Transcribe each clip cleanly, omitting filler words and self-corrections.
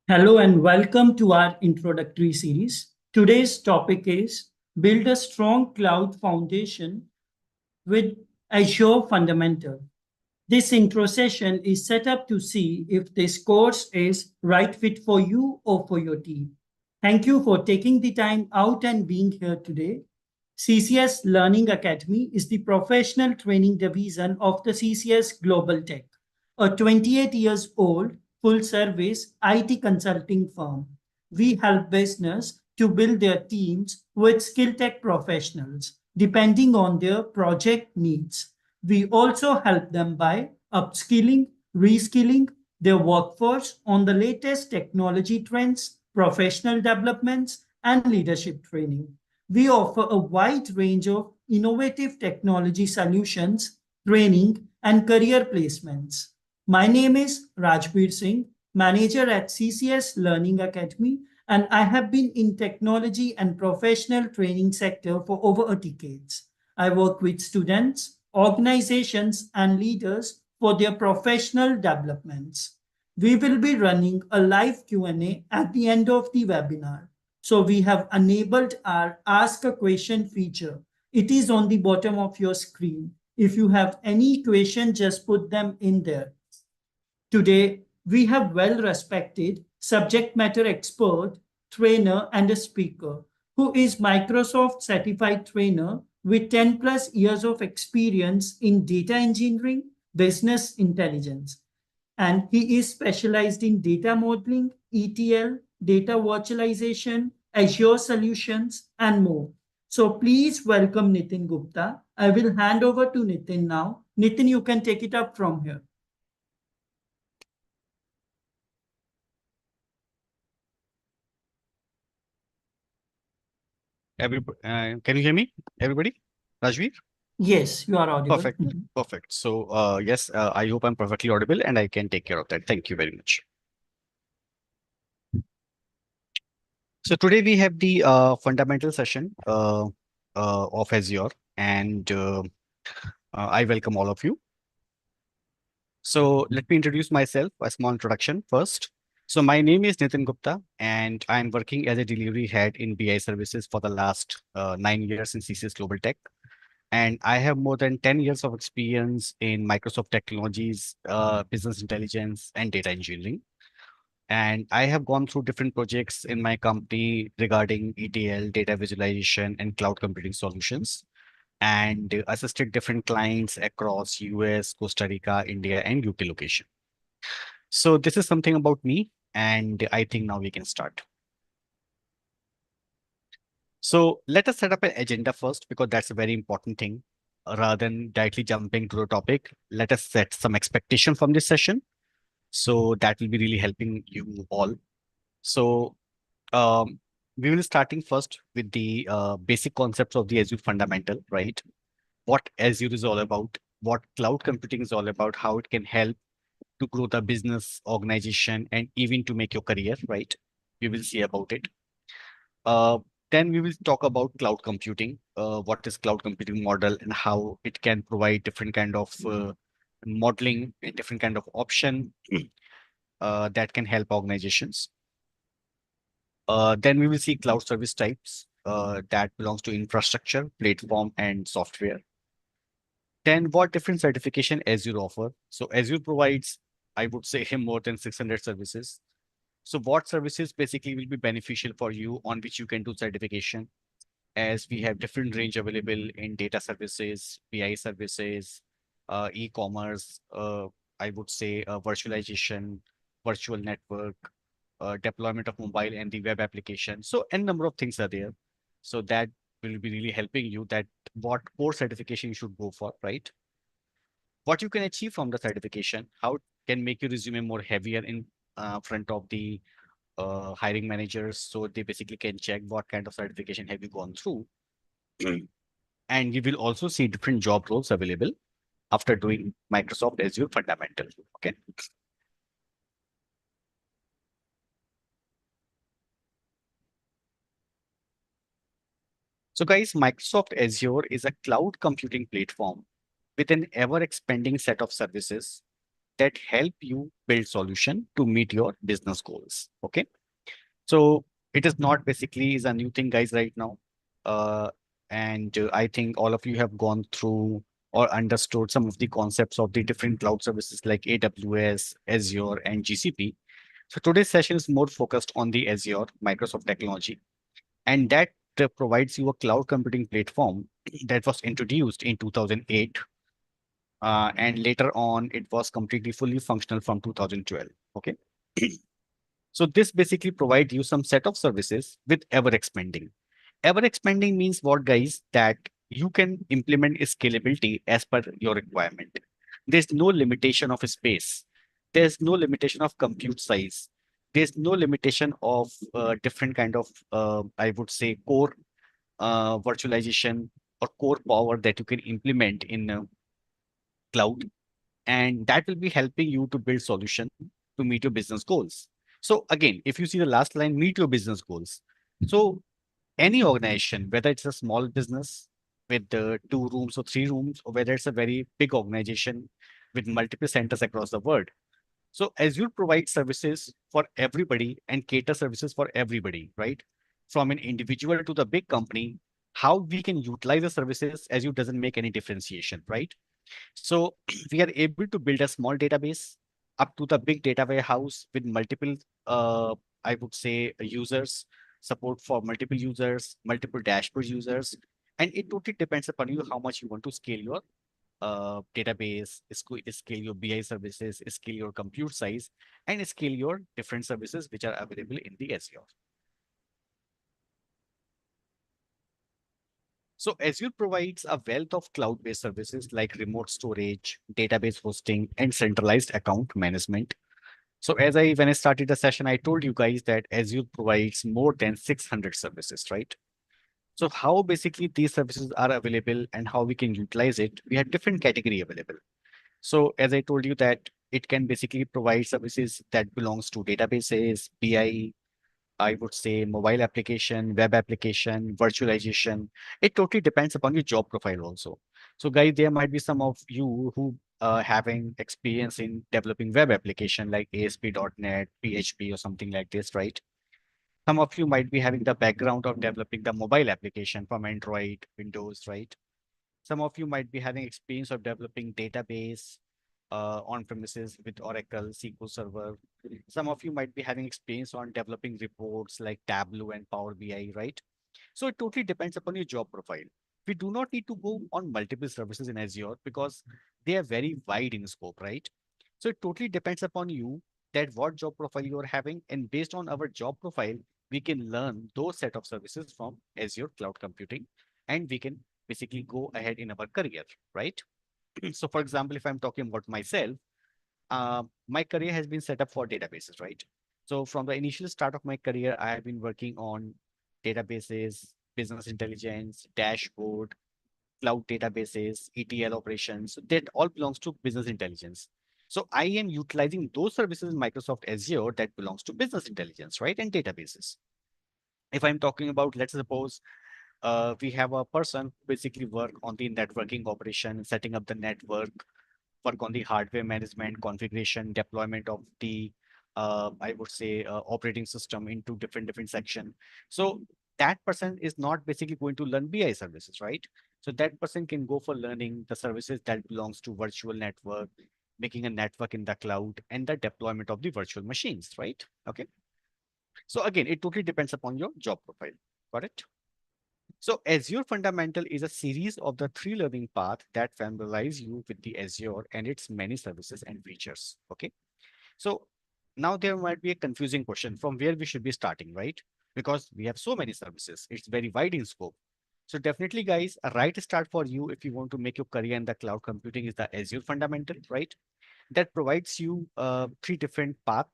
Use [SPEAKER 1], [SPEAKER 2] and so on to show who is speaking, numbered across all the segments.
[SPEAKER 1] Hello and welcome to our introductory series. Today's topic is Build a Strong Cloud Foundation with Azure Fundamental. This intro session is set up to see if this course is right fit for you or for your team. Thank you for taking the time out and being here today. CCS Learning Academy is the professional training division of the CCS Global Tech, a 28 years old full service IT consulting firm. We help business to build their teams with skill tech professionals depending on their project needs. We also help them by upskilling, reskilling their workforce on the latest technology trends, professional developments, and leadership training. We offer a wide range of innovative technology solutions, training, and career placements. My name is Rajbir Singh, manager at CCS Learning Academy, and I have been in technology and professional training sector for over a decade. I work with students, organizations, and leaders for their professional developments. We will be running a live Q&A at the end of the webinar. So we have enabled our Ask a Question feature. It is on the bottom of your screen. If you have any question, just put them in there. Today, we have well-respected subject matter expert, trainer, and a speaker who is Microsoft certified trainer with 10 plus years of experience in data engineering, business intelligence. And he is specialized in data modeling, ETL, data virtualization, Azure solutions, and more. So please welcome Nitin Gupta. I will hand over to Nitin now. Nitin, you can take it up from here.
[SPEAKER 2] Can you hear me, everybody? Rajveer?
[SPEAKER 1] Yes, you are audible.
[SPEAKER 2] Perfect. Perfect. So, yes, I hope I'm perfectly audible and I can take care of that. Thank you very much. So today we have the fundamental session of Azure, and I welcome all of you. So let me introduce myself, a small introduction first. So my name is Nitin Gupta, and I'm working as a delivery head in BI services for the last 9 years in CCS Global Tech. And I have more than 10 years of experience in Microsoft technologies, business intelligence, and data engineering. And I have gone through different projects in my company regarding ETL, data visualization, and cloud computing solutions, and assisted different clients across US, Costa Rica, India, and UK location. So this is something about me, and I think now we can start. So let us set up an agenda first, because that's a very important thing. Rather than directly jumping to the topic, let us set some expectation from this session. So that will be really helping you all. So we will starting first with the basic concepts of the Azure fundamental, right? What Azure is all about, what cloud computing is all about, how it can help to grow the business, organization, and even to make your career, right? We will see about it. Then we will talk about cloud computing, what is cloud computing model and how it can provide different kind of modeling and different kind of option that can help organizations. Then we will see cloud service types that belongs to infrastructure, platform, and software. Then what different certification Azure offer? So Azure provides, I would say, more than 600 services. So what services basically will be beneficial for you on which you can do certification, as we have different range available in data services, BI services, e-commerce, I would say virtualization, virtual network, deployment of mobile and the web application. So n number of things are there. So that will be really helping you that what core certification you should go for, right? What you can achieve from the certification, how it can make your resume more heavier in front of the hiring managers, so they basically can check what kind of certification have you gone through. And you will also see different job roles available after doing Microsoft Azure fundamental. Okay. So guys, Microsoft Azure is a cloud computing platform with an ever expanding set of services that help you build solution to meet your business goals. Okay. So it is not basically is a new thing, guys, right now. Uh, and I think all of you have gone through or understood some of the concepts of the different cloud services like AWS, Azure, and GCP. So today's session is more focused on the Azure Microsoft technology, and that provides you a cloud computing platform that was introduced in 2008, and later on it was completely fully functional from 2012. Okay. So this basically provides you some set of services with ever expanding. Ever expanding means what, guys? That you can implement scalability as per your requirement. There's no limitation of space. There's no limitation of compute size. There's no limitation of different kind of, I would say, core virtualization or core power that you can implement in cloud, and that will be helping you to build solution to meet your business goals. So again, if you see the last line, meet your business goals. So any organization, whether it's a small business with 2 rooms or 3 rooms, or whether it's a very big organization with multiple centers across the world. So Azure provides services for everybody and cater services for everybody, right? From an individual to the big company, how we can utilize the services Azure doesn't make any differentiation, right? So we are able to build a small database up to the big data warehouse with multiple, I would say, users, support for multiple users, multiple dashboard users. And it totally depends upon you how much you want to scale your database, scale your BI services, scale your compute size, and scale your different services which are available in the Azure. So Azure provides a wealth of cloud-based services like remote storage, database hosting, and centralized account management. So when I started the session, I told you guys that Azure provides more than 600 services, right? So how basically these services are available and how we can utilize it, we have different category available. So as I told you that it can basically provide services that belongs to databases, BI, I would say mobile application, web application, virtualization. It totally depends upon your job profile also. So guys, there might be some of you who having experience in developing web application like ASP.NET, PHP or something like this, right? Some of you might be having the background of developing the mobile application from Android, Windows, right? Some of you might be having experience of developing database on premises with Oracle, SQL Server. Some of you might be having experience on developing reports like Tableau and Power BI, right? So it totally depends upon your job profile. We do not need to go on multiple services in Azure because they are very wide in scope, right? So it totally depends upon you that what job profile you are having, and based on our job profile, we can learn those set of services from Azure Cloud Computing, and we can basically go ahead in our career, right? So, for example, if I'm talking about myself, my career has been set up for databases, right? So, from the initial start of my career, I have been working on databases, business intelligence, dashboard, cloud databases, ETL operations. So that all belongs to business intelligence. So I am utilizing those services in Microsoft Azure that belongs to business intelligence, right? And databases. If I'm talking about, let's suppose we have a person who basically work on the networking operation, setting up the network, work on the hardware management, configuration, deployment of the, I would say, operating system into different section. So that person is not basically going to learn BI services, right? So that person can go for learning the services that belongs to virtual network, making a network in the cloud, and the deployment of the virtual machines, right? Okay. So again, it totally depends upon your job profile. Got it? So Azure Fundamental is a series of the 3 learning path that familiarize you with the Azure and its many services and features. Okay. So now there might be a confusing question from where we should be starting, right? Because we have so many services. It's very wide in scope. So definitely, guys, a right start for you if you want to make your career in the cloud computing is the Azure Fundamental, right? That provides you 3 different path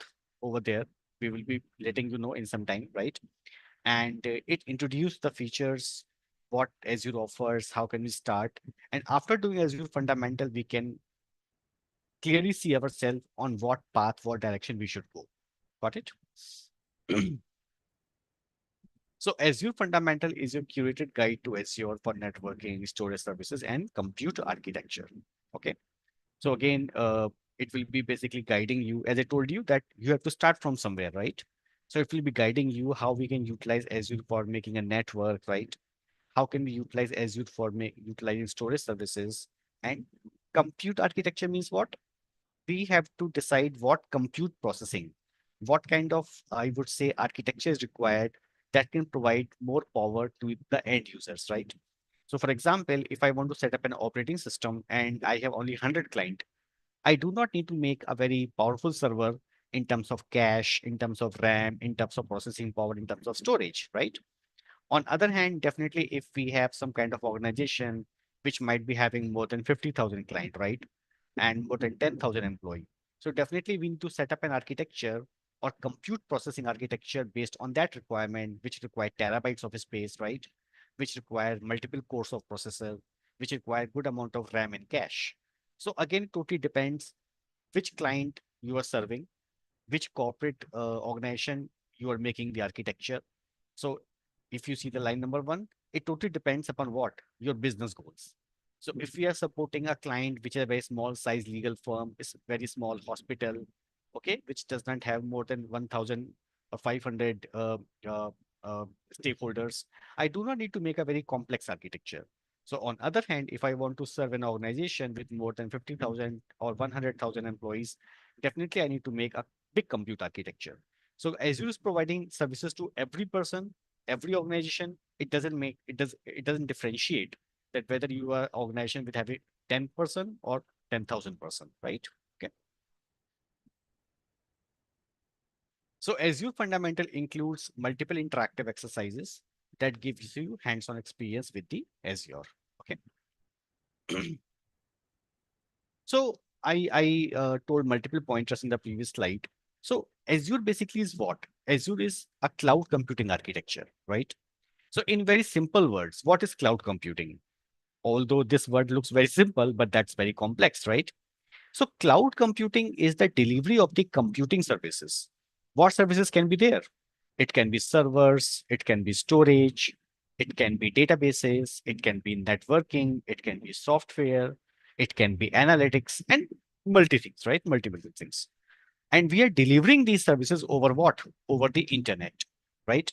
[SPEAKER 2] over there. We will be letting you know in some time, right? And it introduced the features, what Azure offers, how can we start. And after doing Azure Fundamental, we can clearly see ourselves on what path, what direction we should go. Got it? So Azure Fundamental is your curated guide to Azure for networking, storage services, and compute architecture. Okay. So again, It will be basically guiding you, as I told you, that you have to start from somewhere, right? So it will be guiding you how we can utilize Azure for making a network, right? How can we utilize Azure for utilizing storage services? And compute architecture means what? We have to decide what compute processing, what kind of, I would say, architecture is required that can provide more power to the end users, right? So for example, if I want to set up an operating system and I have only 100 client, I do not need to make a very powerful server in terms of cache, in terms of RAM, in terms of processing power, in terms of storage, right? On other hand, definitely if we have some kind of organization which might be having more than 50,000 client, right? And more than 10,000 employee. So definitely we need to set up an architecture or compute processing architecture based on that requirement, which require terabytes of space, right? Which require multiple cores of processor, which require good amount of RAM and cache. So again, it totally depends which client you are serving, which corporate organization you are making the architecture. So if you see the line number one, it totally depends upon what your business goals. So if we are supporting a client which is a very small size legal firm, is a very small hospital, okay, which does not have more than 1,500 uh, uh, stakeholders, I do not need to make a very complex architecture. So on other hand, if I want to serve an organization with more than 50,000 or 100,000 employees, definitely I need to make a big compute architecture. So Azure is providing services to every person, every organization. It doesn't differentiate that whether you are organization with having 10% or 10,000%, right? Okay. So Azure Fundamental includes multiple interactive exercises that gives you hands-on experience with the Azure. Okay. So I told multiple pointers in the previous slide. So Azure basically is what? Azure is a cloud computing architecture, right? So in very simple words, what is cloud computing? Although this word looks very simple, but that's very complex, right? So cloud computing is the delivery of the computing services. What services can be there? It can be servers, it can be storage, it can be databases, it can be networking, it can be software, it can be analytics, and multi things, right? Multiple things. And we are delivering these services over what? Over the internet, right?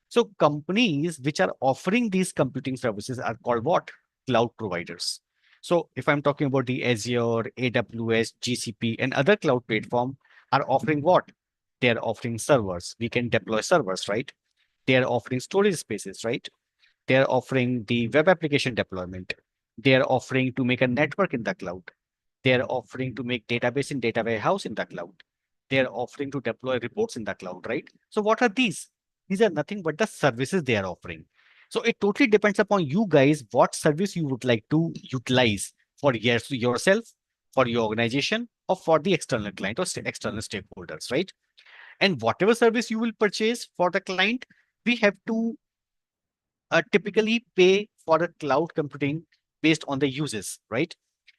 [SPEAKER 2] So companies which are offering these computing services are called what? Cloud providers. So if I'm talking about the Azure, AWS, GCP, and other cloud platform are offering what? They are offering servers. We can deploy servers, right? They are offering storage spaces, right? They are offering the web application deployment. They are offering to make a network in the cloud. They are offering to make database and data warehouse in the cloud. They are offering to deploy reports in the cloud, right? So what are these? These are nothing but the services they are offering. So it totally depends upon you guys what service you would like to utilize for yourself, for your organization, or for the external client or external stakeholders, right? And whatever service you will purchase for the client, we have to typically pay for a cloud computing based on the uses, right?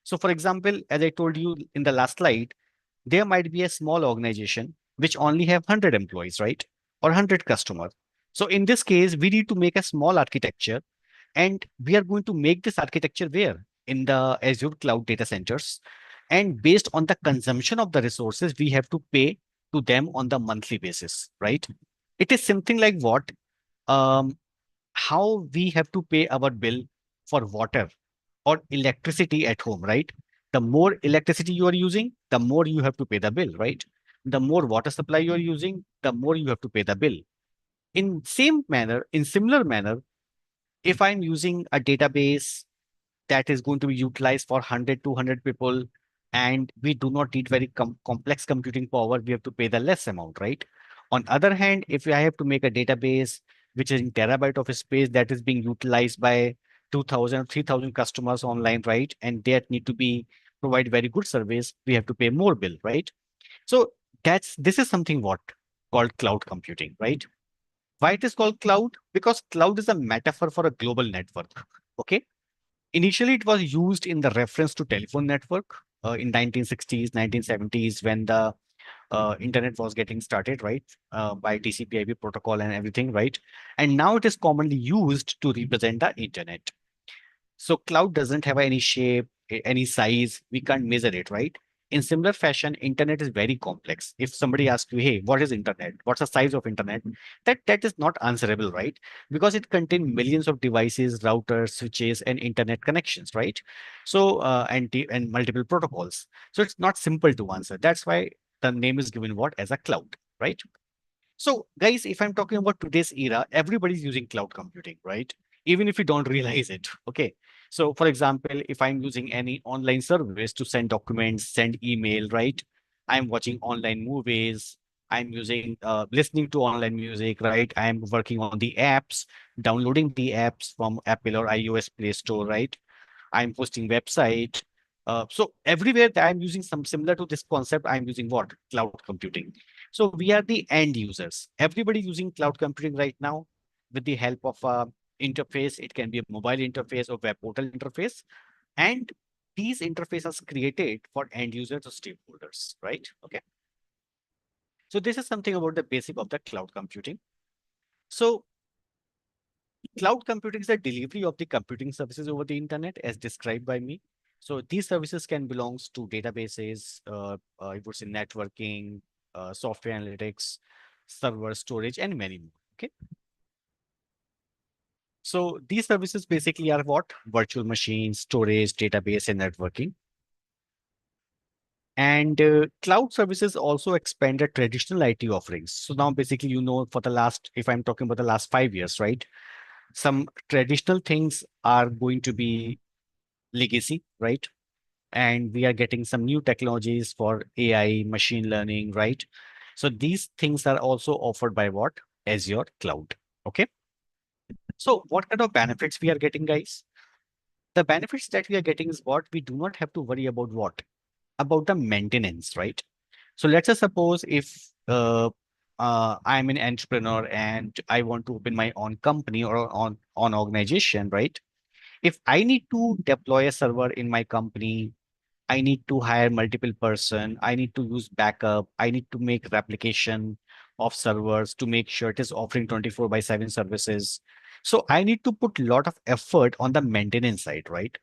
[SPEAKER 2] So for example, as I told you in the last slide, there might be a small organization which only have 100 employees, right? Or 100 customers. So in this case, we need to make a small architecture, and we are going to make this architecture where? In the Azure cloud data centers. And based on the consumption of the resources, we have to pay to them on the monthly basis, right? It is something like what? Um, how we have to pay our bill for water or electricity at home, right? The more electricity you are using, the more you have to pay the bill, right? The more water supply you are using, the more you have to pay the bill. In similar manner, if I'm using a database that is going to be utilized for 100, 200 people, and we do not need very complex computing power, we have to pay the less amount, right? On other hand, if I have to make a database which is in terabyte of space that is being utilized by 2,000, 3,000 customers online, right? And that need to be provide very good service, we have to pay more bill, right? So this is something what called cloud computing, right? Why it is called cloud? Because cloud is a metaphor for a global network. Okay. Initially, it was used in the reference to telephone network in 1960s, 1970s when the internet was getting started, right? By TCP/IP protocol and everything, right? And now it is commonly used to represent the internet. So cloud doesn't have any shape, any size. We can't measure it, right? In similar fashion, internet is very complex. If somebody asks you, hey, what is internet? What's the size of internet? That is not answerable, right? Because it contains millions of devices, routers, switches, and internet connections, right? So and multiple protocols. So it's not simple to answer. That's why the name is given what as a cloud, right? So, guys, if I'm talking about today's era, everybody's using cloud computing, right? Even if you don't realize it. Okay. So, for example, if I'm using any online service to send documents, send email, right? I'm watching online movies. I'm using listening to online music, right? I'm working on the apps, downloading the apps from Apple or iOS Play Store, right? I'm posting website. So everywhere that I'm using some similar to this concept, I'm using what? Cloud computing. So we are the end users. Everybody using cloud computing right now with the help of a interface. It can be a mobile interface or web portal interface. And these interfaces created for end users or stakeholders, right? Okay. So this is something about the basic of the cloud computing. So cloud computing is the delivery of the computing services over the internet as described by me. So these services can belongs to databases, I would say networking, software analytics, server storage, and many more. Okay. So these services basically are what? Virtual machines, storage, database, and networking. And cloud services also expanded traditional IT offerings. So now basically, for the last, if I'm talking about the last 5 years, right? Some traditional things are going to be legacy, right? And we are getting some new technologies for AI, machine learning, right? So these things are also offered by what? Azure Cloud. Okay. So what kind of benefits we are getting, guys? The benefits that we are getting is what? We do not have to worry about what? About the maintenance, right? So let's just suppose if I'm an entrepreneur and I want to open my own company or on organization, right? If I need to deploy a server in my company, I need to hire multiple person. I need to use backup. I need to make replication of servers to make sure it is offering 24 by 7 services. So I need to put a lot of effort on the maintenance side, right?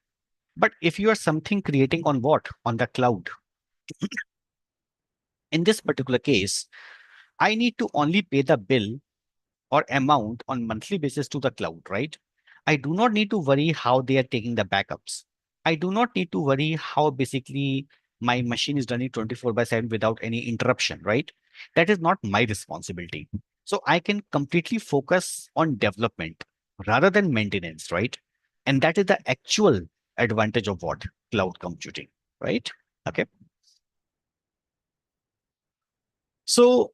[SPEAKER 2] But if you are something creating on what? On the cloud. In this particular case, I need to only pay the bill or amount on monthly basis to the cloud, right? I do not need to worry how they are taking the backups. I do not need to worry how basically my machine is running 24 by 7 without any interruption, right? That is not my responsibility. So I can completely focus on development rather than maintenance, right? And that is the actual advantage of what? Cloud computing, right? Okay. So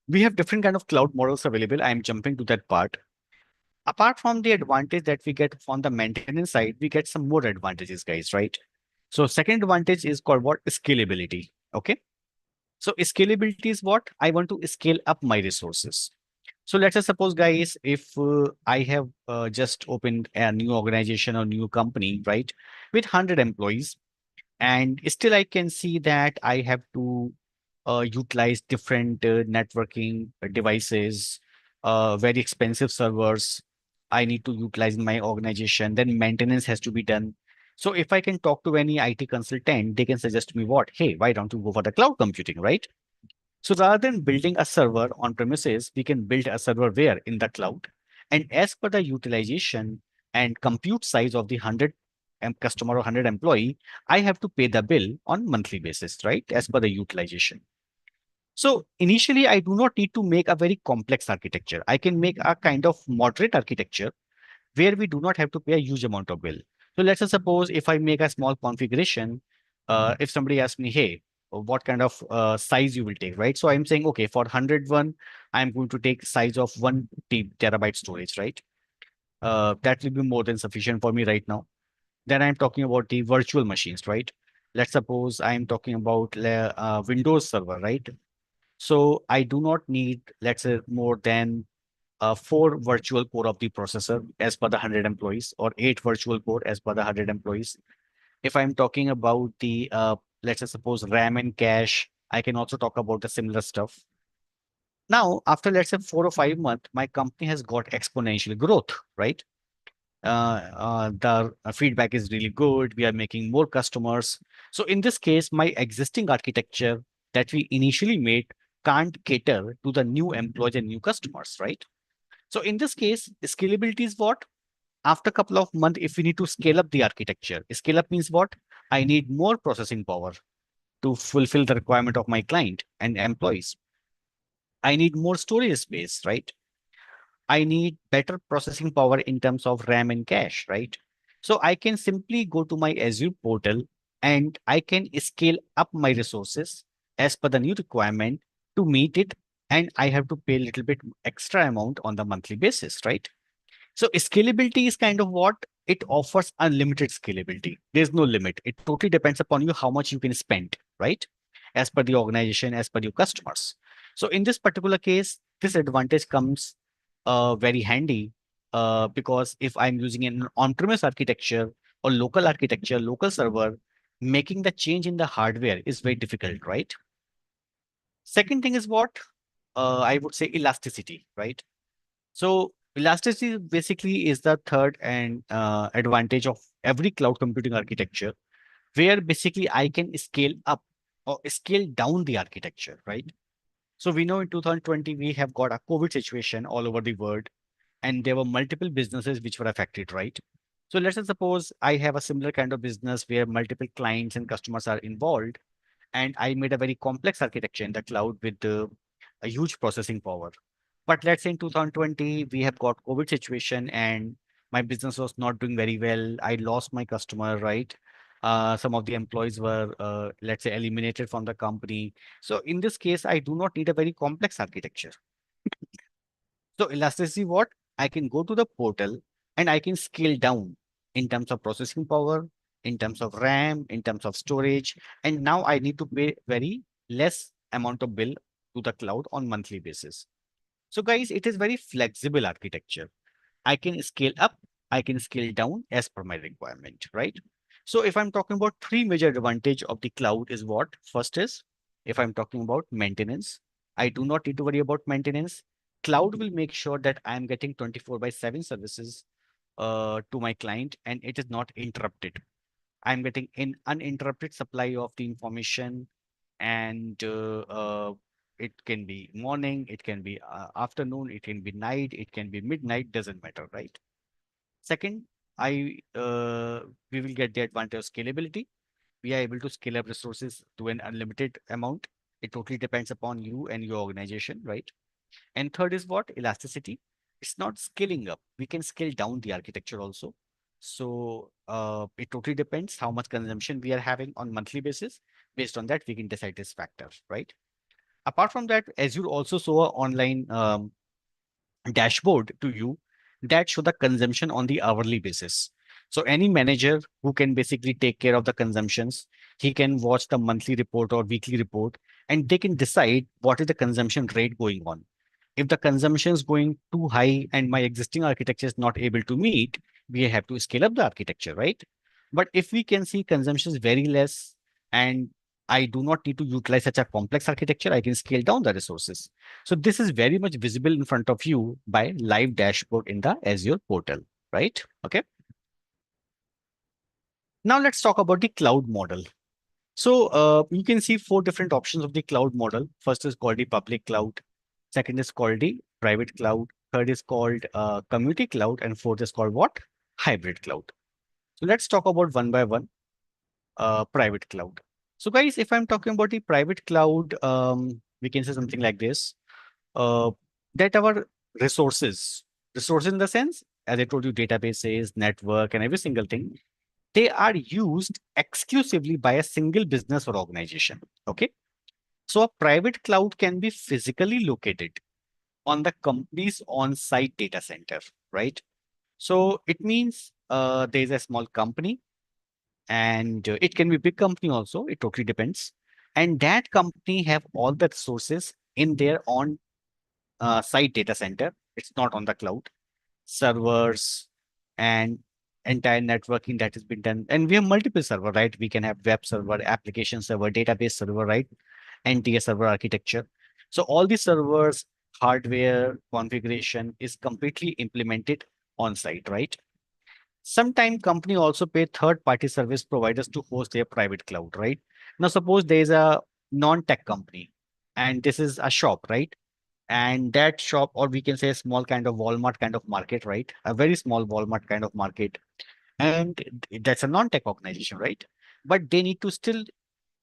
[SPEAKER 2] we have different kind of cloud models available. I'm jumping to that part. Apart from the advantage that we get on the maintenance side, we get some more advantages, guys, right? So second advantage is called what? Scalability. Okay. So scalability is what? I want to scale up my resources. So let's just suppose, guys, if I have just opened a new organization or new company, right, with 100 employees, and still I can see that I have to utilize different networking devices, very expensive servers. I need to utilize in my organization. Then maintenance has to be done. So if I can talk to any IT consultant, they can suggest me what? Hey, why don't you go for the cloud computing, right? So rather than building a server on premises, we can build a server where in the cloud. And as per the utilization and compute size of the 100 customer or 100 employee, I have to pay the bill on monthly basis, right? As per the utilization. So initially, I do not need to make a very complex architecture. I can make a kind of moderate architecture where we do not have to pay a huge amount of bill. So let's just suppose if I make a small configuration, if somebody asks me, hey, what kind of size you will take, right? So I'm saying, okay, for 101, I'm going to take size of 1 terabyte storage, right? That will be more than sufficient for me right now. Then I'm talking about the virtual machines, right? Let's suppose I'm talking about Windows server, right? So I do not need, let's say, more than 4 virtual core of the processor as per the 100 employees or 8 virtual core as per the 100 employees. If I'm talking about the, let's say, suppose RAM and cache, I can also talk about the similar stuff. Now, after let's say 4 or 5 months, my company has got exponential growth, right? The feedback is really good. We are making more customers. So in this case, my existing architecture that we initially made can't cater to the new employees and new customers, right? So in this case, scalability is what? After a couple of months, if we need to scale up the architecture, scale up means what? I need more processing power to fulfill the requirement of my client and employees. I need more storage space, right? I need better processing power in terms of RAM and cache, right? So I can simply go to my Azure portal and I can scale up my resources as per the new requirement to meet it. And I have to pay a little bit extra amount on the monthly basis, right? So scalability is kind of what it offers unlimited scalability. There's no limit. It totally depends upon you how much you can spend, right? As per the organization, as per your customers. So in this particular case, this advantage comes very handy because if I'm using an on-premise architecture or local architecture, local server, making the change in the hardware is very difficult, right? Second thing is what I would say elasticity, right? So elasticity basically is the third and advantage of every cloud computing architecture, where basically I can scale up or scale down the architecture, right? So we know in 2020 we have got a COVID situation all over the world, and there were multiple businesses which were affected, right? So let's say suppose I have a similar kind of business where multiple clients and customers are involved, and I made a very complex architecture in the cloud with a huge processing power. But let's say in 2020, we have got COVID situation and my business was not doing very well. I lost my customer, right? Some of the employees were, let's say, eliminated from the company. So in this case, I do not need a very complex architecture. So elasticity, what? I can go to the portal and I can scale down in terms of processing power, in terms of RAM, in terms of storage. And now I need to pay very less amount of bill to the cloud on monthly basis. So guys, it is very flexible architecture. I can scale up, I can scale down as per my requirement, right? So if I'm talking about three major advantage of the cloud is what? First is, if I'm talking about maintenance, I do not need to worry about maintenance. Cloud will make sure that I'm getting 24 by 7 services to my client and it is not interrupted. I'm getting an uninterrupted supply of the information and it can be morning, it can be afternoon, it can be night, it can be midnight, doesn't matter, right? Second, I we will get the advantage of scalability. We are able to scale up resources to an unlimited amount. It totally depends upon you and your organization, right? And third is what? Elasticity. It's not scaling up. We can scale down the architecture also. So it totally depends how much consumption we are having on monthly basis. Based on that, we can decide this factor, right? Apart from that, Azure also saw an online dashboard to you that show the consumption on the hourly basis. So any manager who can basically take care of the consumptions, he can watch the monthly report or weekly report, and they can decide what is the consumption rate going on. If the consumption is going too high and my existing architecture is not able to meet, we have to scale up the architecture, right? But if we can see consumption is very less and I do not need to utilize such a complex architecture, I can scale down the resources. So this is very much visible in front of you by live dashboard in the Azure portal, right? Okay. Now let's talk about the cloud model. So you can see four different options of the cloud model. First is called the public cloud. Second is called the private cloud. Third is called community cloud. And fourth is called what? Hybrid cloud. So let's talk about one by one. Private cloud. So guys, if I'm talking about the private cloud, we can say something like this, uh, that our resources in the sense, as I told you, databases, network, and every single thing, they are used exclusively by a single business or organization. Okay. So a private cloud can be physically located on the company's on-site data center, right? So it means there's a small company and it can be big company also. It totally depends. And that company have all the resources in their own site data center. It's not on the cloud. Servers and entire networking that has been done. And we have multiple server, right? We can have web server, application server, database server, right? NTS server architecture. So all the servers, hardware configuration is completely implemented on site, right? Sometimes company also pay third-party service providers to host their private cloud, right? Now, suppose there is a non-tech company and this is a shop, right? And that shop, or we can say a small kind of Walmart kind of market, right? A very small Walmart kind of market. And that's a non-tech organization, right? But they need to still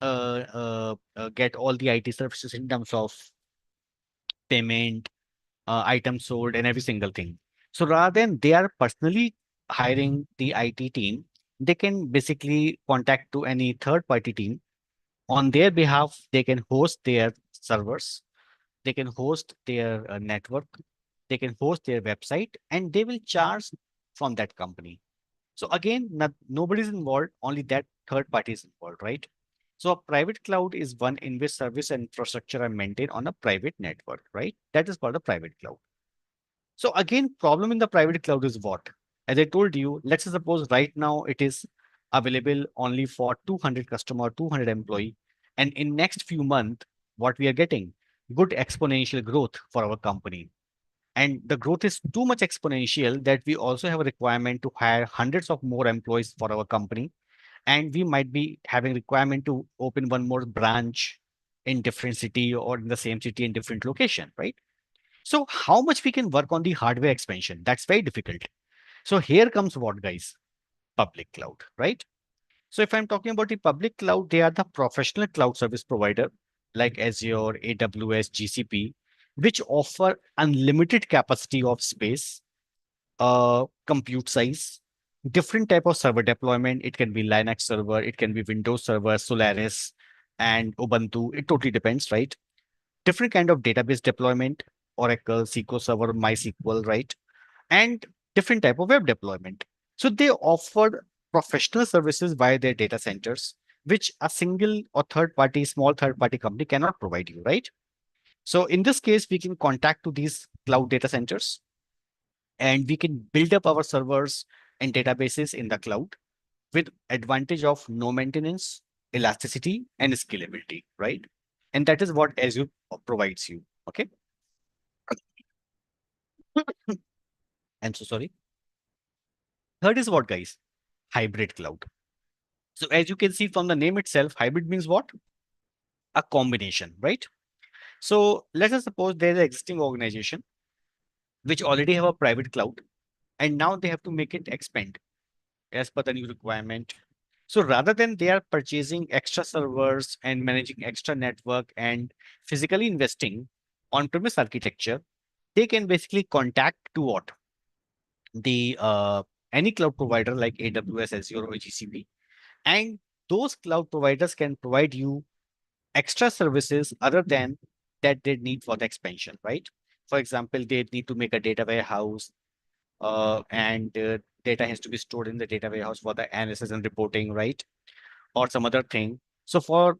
[SPEAKER 2] get all the IT services in terms of payment, items sold, and every single thing. So rather than they are personally hiring the IT team, they can basically contact to any third party team. On their behalf, they can host their servers, they can host their network, they can host their website, and they will charge from that company. So again, nobody's involved, only that third party is involved, right? So a private cloud is one in which service and infrastructure are maintained on a private network, right? That is called a private cloud. So again, problem in the private cloud is what? As I told you, let's suppose right now it is available only for 200 customer, 200 employee, and in next few months, what we are getting? Good exponential growth for our company. And the growth is too much exponential that we also have a requirement to hire hundreds of more employees for our company. And we might be having requirement to open one more branch in different city or in the same city in different location, right? So how much we can work on the hardware expansion? That's very difficult. So here comes what, guys? Public cloud, right? So if I'm talking about the public cloud, they are the professional cloud service provider like Azure, AWS, GCP, which offer unlimited capacity of space, compute size, different type of server deployment. It can be Linux server, it can be Windows server, Solaris, and Ubuntu. It totally depends, right? Different kind of database deployment, Oracle, SQL Server, MySQL, right? And different type of web deployment. So they offer professional services via their data centers, which a single or third party, small third party company cannot provide you, right? So in this case, we can contact to these cloud data centers and we can build up our servers and databases in the cloud with advantage of no maintenance, elasticity, and scalability, right? And that is what Azure provides you. Okay. I'm so sorry. Third is what, guys? Hybrid cloud. So as you can see from the name itself, hybrid means what? A combination, right? So let us suppose there's an existing organization which already have a private cloud, and now they have to make it expand as per the new requirement. So rather than they are purchasing extra servers and managing extra network and physically investing on-premise architecture, they can basically contact to what? The any cloud provider like AWS, Azure, or GCP, and those cloud providers can provide you extra services other than that they need for the expansion, right? For example, they need to make a data warehouse, and data has to be stored in the data warehouse for the analysis and reporting, right? Or some other thing. So for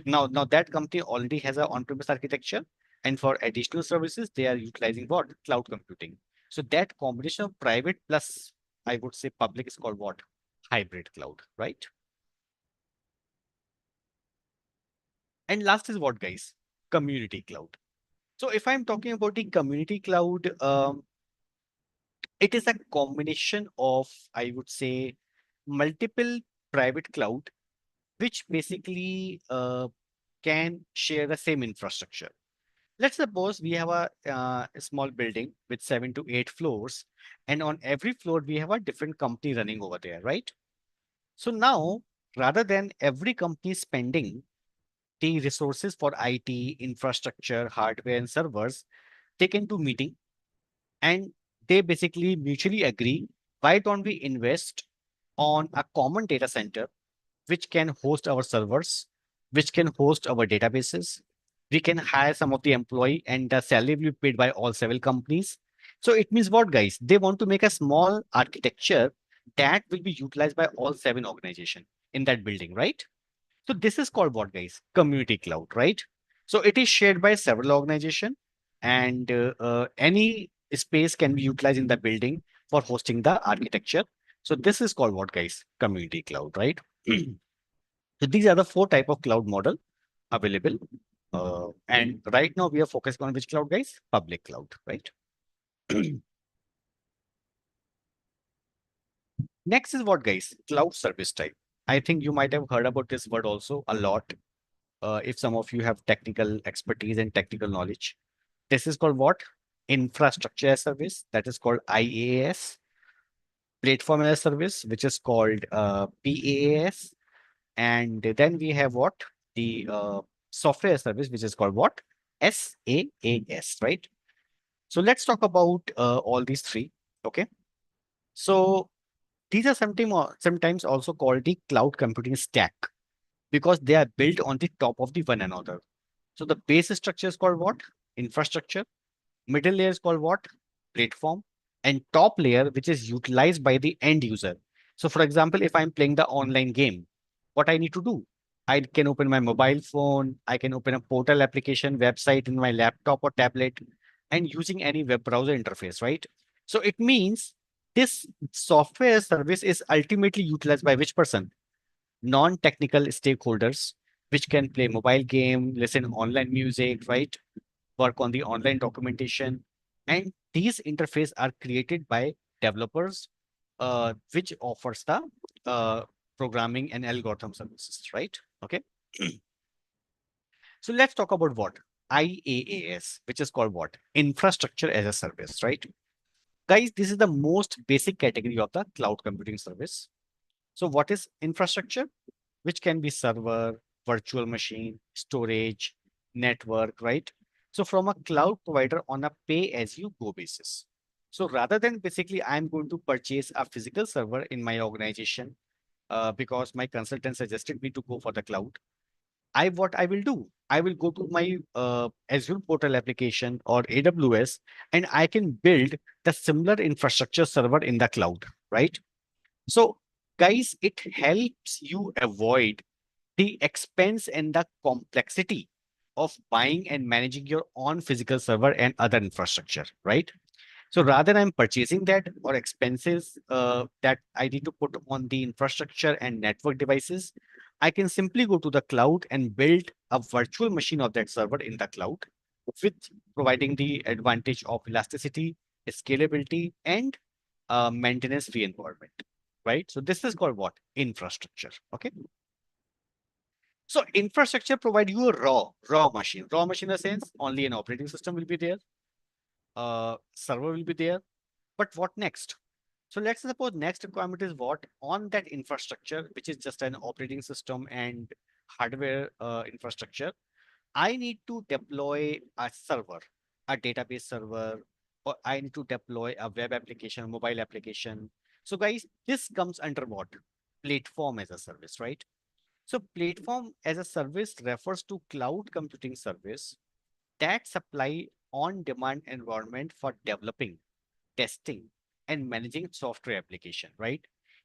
[SPEAKER 2] now that company already has a on-premise architecture, and for additional services, they are utilizing what? Cloud computing. So that combination of private plus, I would say, public is called what? Hybrid cloud, right? And last is what, guys? Community cloud. So if I'm talking about the community cloud, it is a combination of, I would say, multiple private cloud, which basically can share the same infrastructure. Let's suppose we have a small building with 7 to 8 floors, and on every floor we have a different company running over there, right? So now, rather than every company spending the resources for IT, infrastructure, hardware, and servers, they can do meeting and they basically mutually agree, why don't we invest on a common data center which can host our servers, which can host our databases. We can hire some of the employee and the salary will be paid by all several companies. So it means what, guys? They want to make a small architecture that will be utilized by all seven organizations in that building, right? So this is called what, guys? Community cloud, right? So it is shared by several organizations, and any space can be utilized in the building for hosting the architecture. So this is called what, guys? Community cloud, right? So these are the four type of cloud model available. And right now we are focused on which cloud, guys? Public cloud, right? Next is what, guys? Cloud service type. I think you might have heard about this word also a lot. If some of you have technical expertise and technical knowledge, this is called what? Infrastructure as service. That is called IaaS. Platform as a service, which is called PaaS. And then we have what? The software as a service, which is called what? SaaS, right? So let's talk about all these three. Okay. So these are sometimes also called the cloud computing stack because they are built on the top of the one another. So the base structure is called what? Infrastructure. Middle layer is called what? Platform. And top layer, which is utilized by the end user. So for example, if I'm playing the online game, what I need to do? I can open my mobile phone, I can open a portal application website in my laptop or tablet and using any web browser interface, right? So it means this software service is ultimately utilized by which person? Non-technical stakeholders, which can play mobile game, listen online music, right? Work on the online documentation. And these interfaces are created by developers, which offers the uh, programming and algorithm services, right? Okay. So let's talk about what? IaaS, which is called what? Infrastructure as a service, right? Guys, this is the most basic category of the cloud computing service. So what is infrastructure? Which can be server, virtual machine, storage, network, right? So from a cloud provider on a pay as you go basis. So rather than basically I'm going to purchase a physical server in my organization because my consultant suggested me to go for the cloud. What I will do, I will go to my Azure portal application or AWS, and I can build the similar infrastructure server in the cloud, right? So, guys, it helps you avoid the expense and the complexity of buying and managing your own physical server and other infrastructure, right? So rather I'm purchasing that or expenses that I need to put on the infrastructure and network devices, I can simply go to the cloud and build a virtual machine of that server in the cloud with providing the advantage of elasticity, scalability, and maintenance-free environment, right? So this is called what? Infrastructure. Okay. So infrastructure provide you a raw machine. Raw machine in a sense, only an operating system will be there, server will be there. But what next? So let's suppose next requirement is what? On that infrastructure, which is just an operating system and hardware infrastructure, I need to deploy a server, a database server, or I need to deploy a web application, a mobile application. So guys, this comes under what? Platform as a service, right? So platform as a service refers to cloud computing service that supply on-demand environment for developing, testing, and managing software application, right?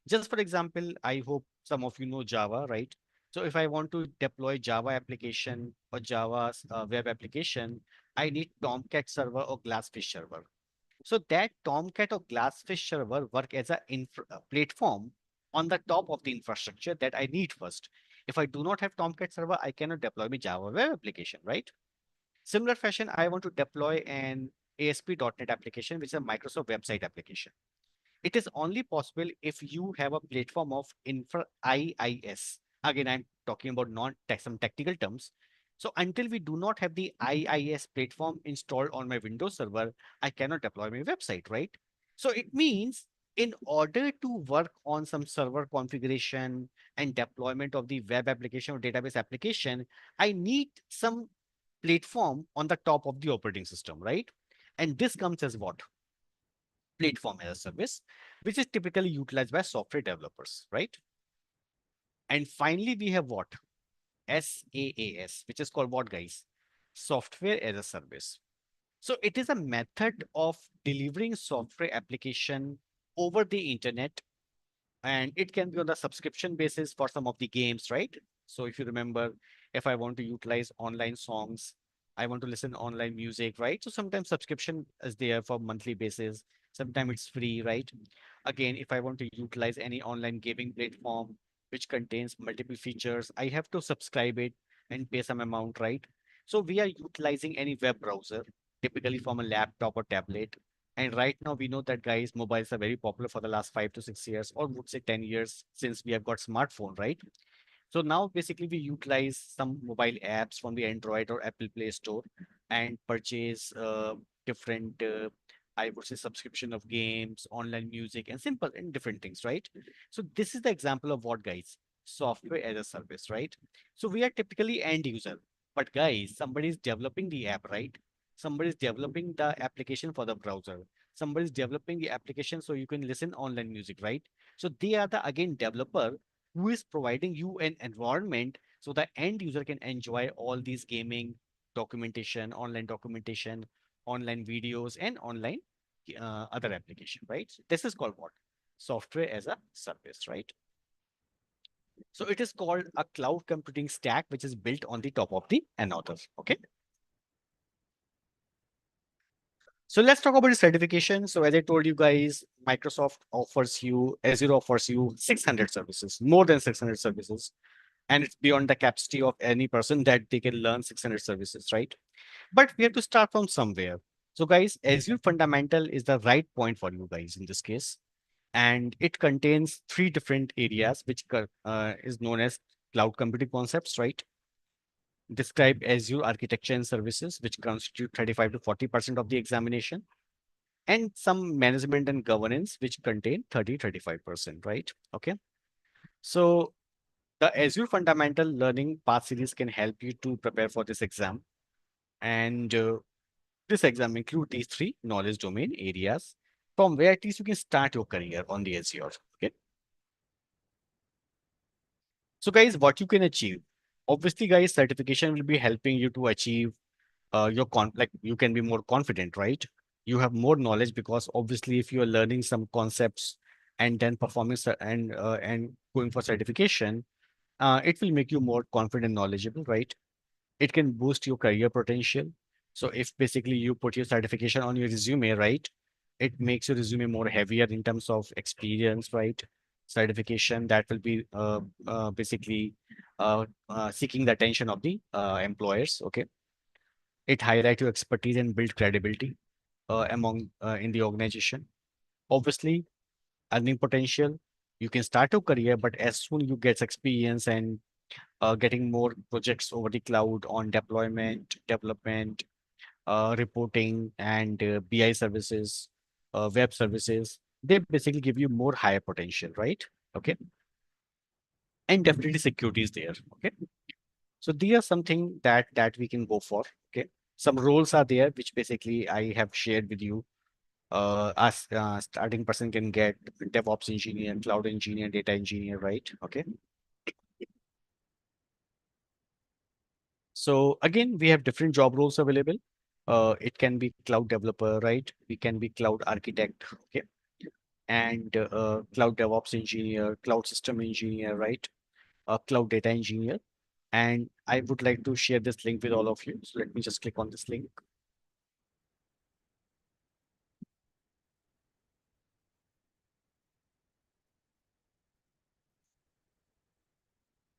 [SPEAKER 2] Just for example, I hope some of you know Java, right? So if I want to deploy Java application or Java web application, I need Tomcat server or Glassfish server. So that Tomcat or Glassfish server work as a platform on the top of the infrastructure that I need first. If I do not have Tomcat server, I cannot deploy my Java web application, right? Similar fashion, I want to deploy an ASP.NET application, which is a Microsoft website application. It is only possible if you have a platform of infra IIS. Again, I'm talking about non-tech some technical terms. So until we do not have the IIS platform installed on my Windows server, I cannot deploy my website, right? So it means in order to work on some server configuration and deployment of the web application or database application, I need some platform on the top of the operating system, right? And this comes as what? Platform as a service, which is typically utilized by software developers, right? And finally, we have what? SaaS, which is called what, guys? Software as a service. So it is a method of delivering software application over the internet, and it can be on the subscription basis for some of the games, right? So if you remember, if I want to utilize online songs, I want to listen online music, right? So sometimes subscription is there for monthly basis, sometimes it's free, right? Again, if I want to utilize any online gaming platform which contains multiple features, I have to subscribe it and pay some amount, right? So we are utilizing any web browser, typically from a laptop or tablet. And right now we know that guys, mobiles are very popular for the last 5 to 6 years, or would say 10 years since we have got smartphone, right? So now basically we utilize some mobile apps from the Android or Apple Play Store and purchase different, I would say, subscription of games, online music, and simple and different things, right? So this is the example of what, guys? Software as a service, right? So we are typically end user, but guys, somebody is developing the app, right? Somebody is developing the application for the browser. Somebody is developing the application so you can listen online music, right? So they are the again developer who is providing you an environment so the end user can enjoy all these gaming documentation, online videos, and online other application, right? So this is called what? Software as a service, right? So it is called a cloud computing stack, which is built on the top of the another. Okay. So let's talk about the certification. So as I told you guys, Azure offers you 600 services, more than 600 services, and it's beyond the capacity of any person that they can learn 600 services, right? But we have to start from somewhere. So guys, Azure Fundamental is the right point for you guys in this case. And it contains three different areas, which is known as cloud computing concepts, right? Describe Azure architecture and services, which constitute 35 to 40% of the examination, and some management and governance, which contain 35%, right? Okay. So the Azure Fundamental Learning Path Series can help you to prepare for this exam. And this exam include these three knowledge domain areas from where at least you can start your career on the Azure. Okay. So guys, what you can achieve. Obviously, guys, certification will be helping you to achieve like you can be more confident, right? You have more knowledge because obviously if you are learning some concepts and then performing and going for certification, it will make you more confident, knowledgeable, right? It can boost your career potential. So if basically you put your certification on your resume, right, it makes your resume more heavier in terms of experience, right? Certification that will be basically seeking the attention of the employers. Okay, it highlight your expertise and build credibility among in the organization. Obviously, earning potential. You can start your career, but as soon you get experience and getting more projects over the cloud on deployment, development, reporting, and BI services, web services. They basically give you more higher potential, right? Okay. And definitely security is there. Okay. So these are something that we can go for. Okay. Some roles are there, which basically I have shared with you. As starting person can get DevOps engineer, cloud engineer, data engineer, right? Okay. So again, we have different job roles available. It can be cloud developer, right? We can be cloud architect, okay, and cloud DevOps engineer, cloud system engineer, right? Cloud data engineer. And I would like to share this link with all of you. So let me just click on this link.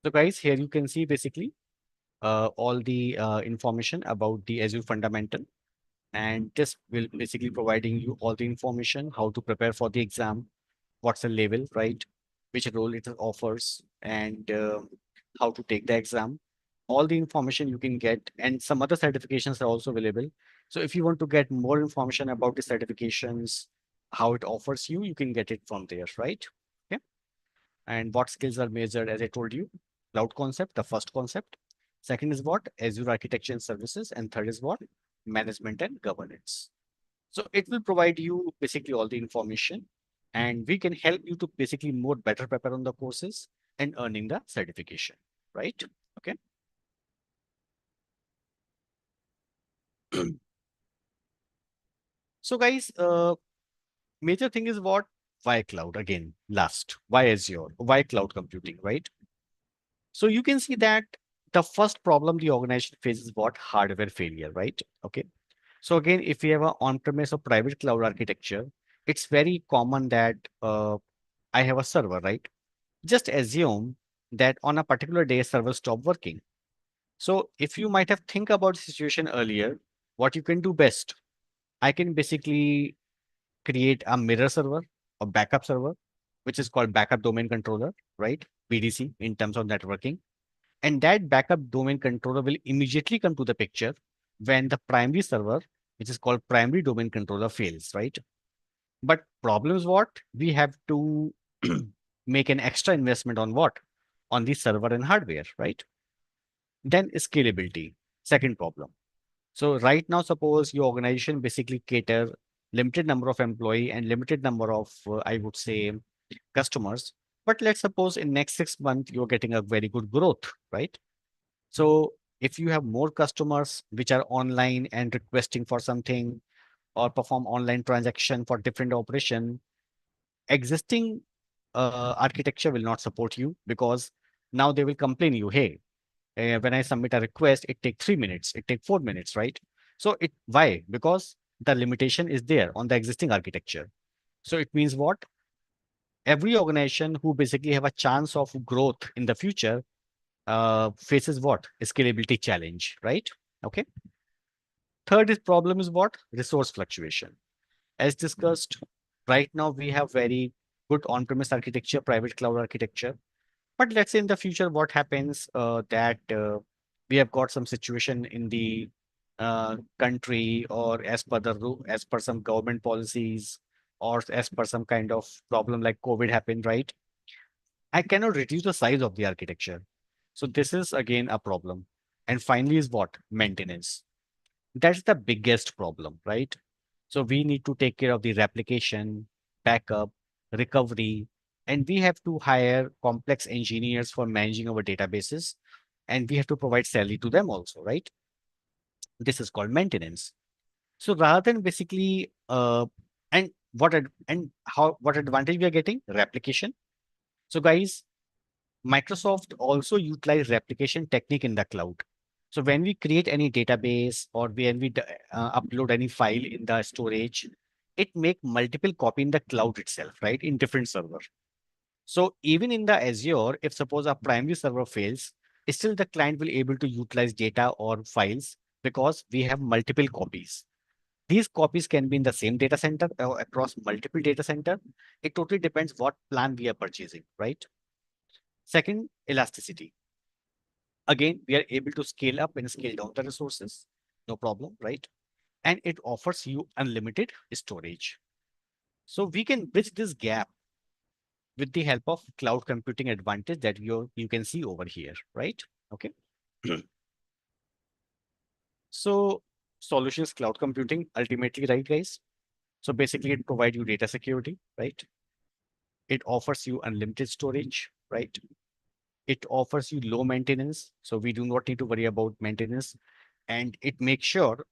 [SPEAKER 2] So guys, here you can see basically all the information about the Azure fundamental. And this will basically providing you all the information, how to prepare for the exam, what's the level, right? Which role it offers, and how to take the exam. All the information you can get, and some other certifications are also available. So if you want to get more information about the certifications, how it offers you, you can get it from there, right? Okay. And what skills are measured, as I told you, cloud concept, the first concept. Second is what? Azure architecture and services. And third is what? Management and governance. So it will provide you basically all the information, and we can help you to basically more better prepare on the courses and earning the certification, right? Okay. So guys, major thing is what? Why cloud? Again, last. Why Azure? Why cloud computing, right? So you can see that the first problem the organization faces what? Hardware failure, right? Okay. So again, if we have an on-premise or private cloud architecture, it's very common that I have a server, right? Just assume that on a particular day, server stop working. So if you might have think about the situation earlier, what you can do best, I can basically create a mirror server or backup server, which is called backup domain controller, right? BDC in terms of networking. And that backup domain controller will immediately come to the picture when the primary server, which is called primary domain controller, fails, right? But problem is what? We have to make an extra investment on what? On the server and hardware, right? Then scalability, second problem. So right now, suppose your organization basically cater limited number of employee and limited number of, I would say, customers. But let's suppose in next 6 months, you're getting a very good growth, right? So if you have more customers which are online and requesting for something or perform online transaction for different operation, existing architecture will not support you because now they will complain you, hey, when I submit a request, it take 3 minutes, it take 4 minutes, right? So it why? Because the limitation is there on the existing architecture. So it means what? Every organization who basically have a chance of growth in the future faces what? Scalability challenge, right? Okay. Third is problem is what? Resource fluctuation. As discussed, right now we have very good on-premise architecture, private cloud architecture. But let's say in the future, what happens that we have got some situation in the country or as per some government policies or as per some kind of problem like COVID happened, right? I cannot reduce the size of the architecture. So this is again a problem. And finally is what? Maintenance. That's the biggest problem, right? So we need to take care of the replication, backup, recovery, and we have to hire complex engineers for managing our databases, and we have to provide salary to them also, right? This is called maintenance. So rather than basically, and and how what advantage we are getting? Replication. So guys, Microsoft also utilize replication technique in the cloud. So when we create any database or when we upload any file in the storage, it make multiple copy in the cloud itself, right? In different server. So even in the Azure, if suppose a primary server fails, still the client will able to utilize data or files because we have multiple copies. These copies can be in the same data center or across multiple data center. It totally depends what plan we are purchasing, right? Second, elasticity. Again, we are able to scale up and scale down the resources. No problem, right? And it offers you unlimited storage. So we can bridge this gap with the help of cloud computing advantage that you can see over here, right? Okay. So solutions cloud computing ultimately, right, guys? So basically it provides you data security, right? It offers you unlimited storage, right? It offers you low maintenance. So we do not need to worry about maintenance. And it makes sure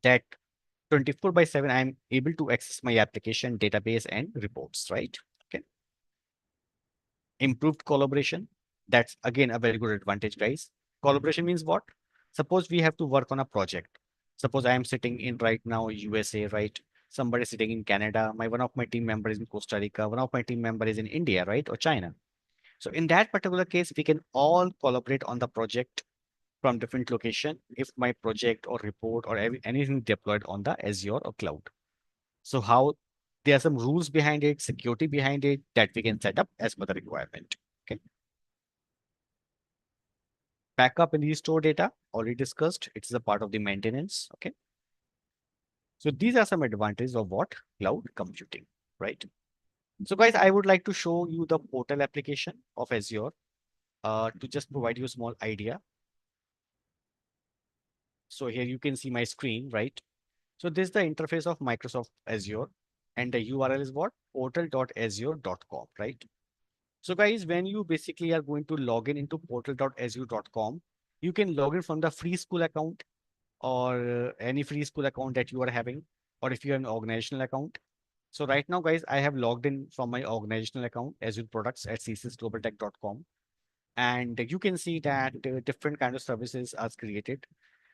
[SPEAKER 2] that 24 by 7, I'm able to access my application, database, and reports, right? Okay. Improved collaboration. That's again a very good advantage, guys. Collaboration means what? Suppose we have to work on a project. Suppose I am sitting in right now USA, right? Somebody sitting in Canada. One of my team members is in Costa Rica. One of my team member is in India, right? Or China. So in that particular case, we can all collaborate on the project from different location if my project or report or anything deployed on the Azure or cloud. So how there are some rules behind it, security behind it that we can set up as per the requirement. Okay. Backup and restore data already discussed. It is a part of the maintenance. Okay. So these are some advantages of what? Cloud computing, right? So guys, I would like to show you the portal application of Azure to just provide you a small idea. So here you can see my screen, right? So this is the interface of Microsoft Azure and the URL is what? portal.azure.com, right? So guys, when you basically are going to log in into portal.azure.com, you can log in from the free school account or any free school account that you are having, or if you have an organizational account. So right now, guys, I have logged in from my organizational account, Azure Products at csisglobaltech.com. And you can see that different kind of services are created.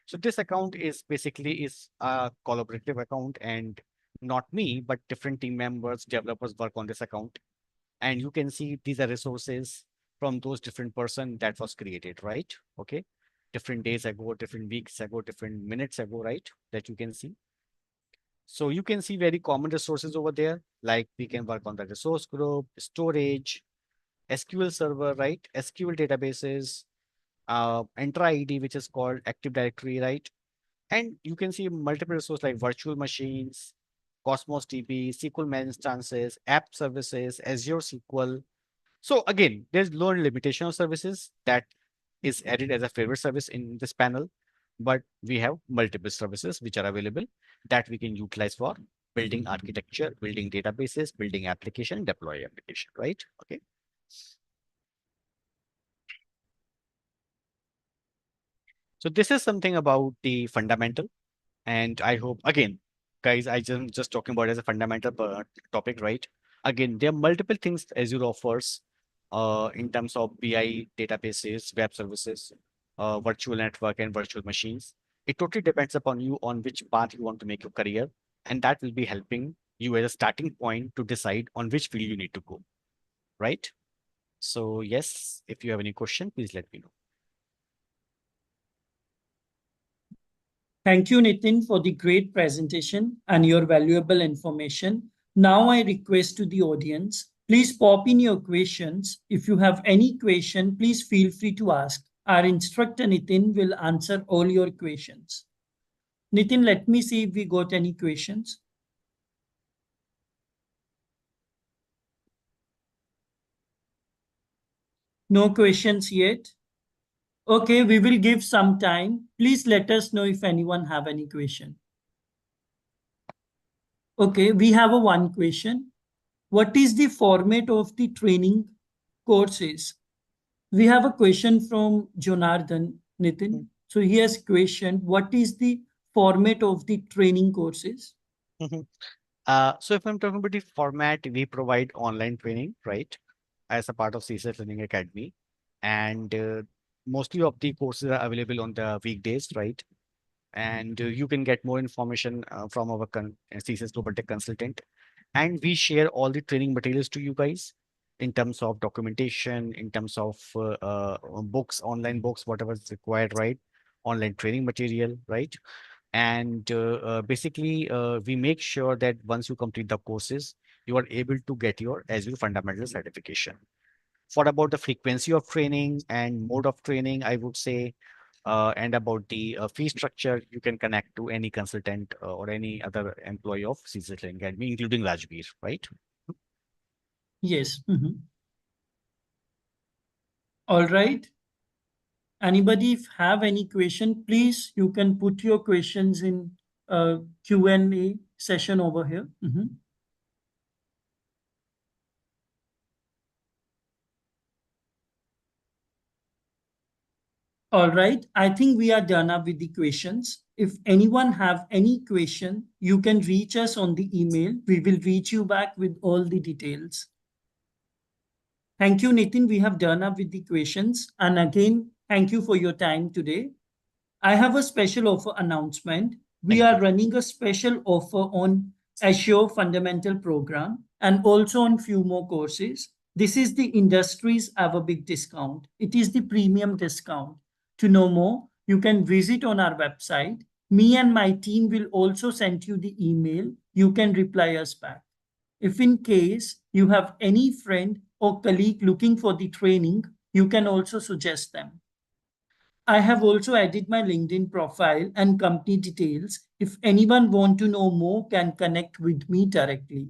[SPEAKER 2] So this account is basically is a collaborative account and not me, but different team members, developers work on this account. And you can see these are resources from those different person that was created, right? Okay. Different days ago, different weeks ago, different minutes ago, right? That you can see. So you can see very common resources over there, like we can work on the resource group, storage, SQL server, right? SQL databases, Entra ID, which is called Active Directory, right? And you can see multiple resources like virtual machines, Cosmos DB, SQL instances, app services, Azure SQL. So again, there's no limitation of services that is added as a favorite service in this panel, but we have multiple services which are available that we can utilize for building architecture, building databases, building application, deploy application, right? Okay. So this is something about the fundamental. And I hope, again, guys, I just talking about as a fundamental topic, right? Again, there are multiple things Azure offers in terms of BI databases, web services, virtual network, and virtual machines. It totally depends upon you on which path you want to make your career, and that will be helping you as a starting point to decide on which field you need to go, right? So yes, if you have any question, please let me know.
[SPEAKER 1] Thank you, Nitin, for the great presentation and your valuable information. Now I request to the audience, please pop in your questions. If you have any question, please feel free to ask. Our instructor Nitin will answer all your questions. Nitin, let me see if we got any questions. No questions yet. Okay, we will give some time. Please let us know if anyone have any question. Okay, we have a one question. What is the format of the training courses? We have a question from Jonathan Nitin. So he has questioned, what is the format of the training courses?
[SPEAKER 2] So if I'm talking about the format, we provide online training, right, as a part of CSS Learning Academy, and mostly of the courses are available on the weekdays, right? And you can get more information from our CSS Global Tech consultant, and we share all the training materials to you guys in terms of documentation, in terms of books, online books, whatever is required, right? Online training material, right? And basically, we make sure that once you complete the courses, you are able to get your Azure Fundamental certification. For about the frequency of training and mode of training, I would say, and about the fee structure, you can connect to any consultant or any other employee of CSS Learning Academy, including Rajbir, right?
[SPEAKER 1] Yes. All right. Anybody if have any question, please, you can put your questions in Q&A session over here. All right, I think we are done up with the questions. If anyone have any question, you can reach us on the email. We will reach you back with all the details. Thank you, Nitin. We have done up with the questions. And again, thank you for your time today. I have a special offer announcement. We
[SPEAKER 2] Thank
[SPEAKER 1] are
[SPEAKER 2] you.
[SPEAKER 1] running a special offer on Azure Fundamental Program and also on few more courses. This is the industry's ever big discount. It is the premium discount. To know more, you can visit on our website. Me and my team will also send you the email. You can reply us back. If in case you have any friend or colleague looking for the training, you can also suggest them. I have also added my LinkedIn profile and company details. If anyone want to know more, can connect with me directly.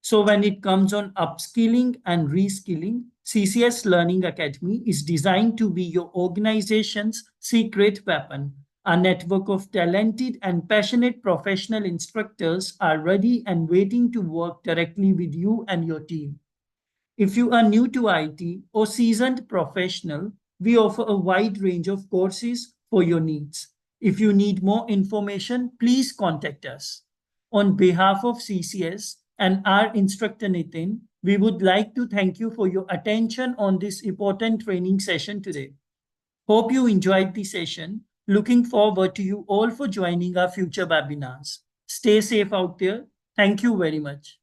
[SPEAKER 1] So when it comes on upskilling and reskilling, CCS Learning Academy is designed to be your organization's secret weapon. A network of talented and passionate professional instructors are ready and waiting to work directly with you and your team. If you are new to IT or seasoned professional, we offer a wide range of courses for your needs. If you need more information, please contact us. On behalf of CCS and our instructor Nitin, we would like to thank you for your attention on this important training session today. Hope you enjoyed the session. Looking forward to you all for joining our future webinars. Stay safe out there. Thank you very much.